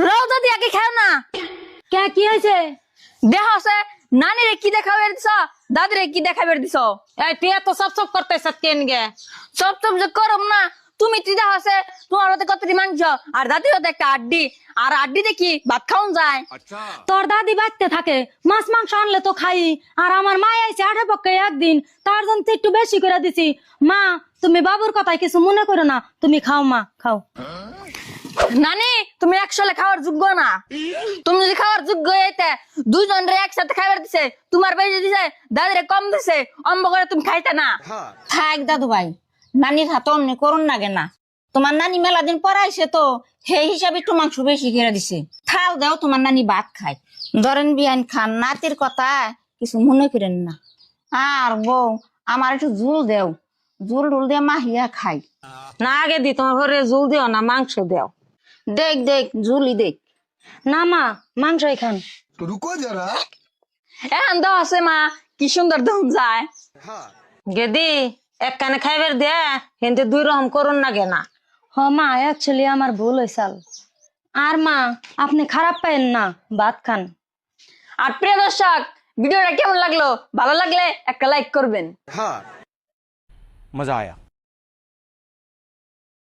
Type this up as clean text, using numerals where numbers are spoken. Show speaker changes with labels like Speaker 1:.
Speaker 1: রওজা দিয়ে আগে খাও না।
Speaker 2: কে কি হয়েছে?
Speaker 1: দেহ আছে নানি রে কি দেখাবে দিছ, দাদি রে কি দেখাবে দিছ।
Speaker 2: এই তুই এত সব সব করতেছ কেন গে?
Speaker 1: সব সব যে করম না, তুমি তিদা আছে তোমার হাতে কতটি মাংস আর দাদির হাতে একটা আড্ডি, আর আড্ডি দেখি ভাত খাওন যায়।
Speaker 2: তোর দাদি বাড়তে থাকে, মাছ মাংস আনলে তো খাই। আর আমার মা আইছে আঠে পক্ষে একদিন, তার জন্য তো একটু বেশি করে দিছি। মা তুমি বাবুর কথায় কিছু মনে করো না, তুমি খাও মা খাও।
Speaker 1: নানি তুমি একসাথে খাওয়ার যোগ্য না। তুমি যদি খাওয়ার যোগ্য হইতে দুজন রে একসাথে খাইবার দিছে, তোমার বেশি দিছে, দাদিরে কম দিছে, অম্ব করে তুমি খাইতে না।
Speaker 3: থাক দাদু ভাই, নানির হাতে অমনি করুন লাগে না। তোমার নানি মেলা দিন পড়াইছে তো, সেই হিসাবে একটু মাংস বেশি করে দিছে। থাল দাও, তোমার নানি ভাত খায়। ধরেন বিয়ান খান, নাতির কথা কিছু মনে করেন না। আর বউ আমার একটু ঝুল দেও, ঝুল টুল দিয়ে মাহিয়া খাই।
Speaker 2: না আগে দি, তোমার ঘরে জুল দিও না, মাংস দেও।
Speaker 3: দেখ দেখ ঝুলি দেখ।
Speaker 2: না মা মাংসই খান।
Speaker 4: रुको जरा।
Speaker 1: এখন তো আছে মা, কি সুন্দর দম যায়।
Speaker 2: গেদি এক কানে খাইবার দে, কিন্তু দুই রকম করুন লাগে না। হ মা, অ্যাকচুয়ালি আমার ভুল হয়েছাল। আর মা আপনি খারাপ পাইন না, ভাত খান।
Speaker 1: আর প্রিয় দর্শক, ভিডিওটা কেমন লাগলো? ভালো লাগলে একটা লাইক করবেন।
Speaker 4: हाँ, मजा आया।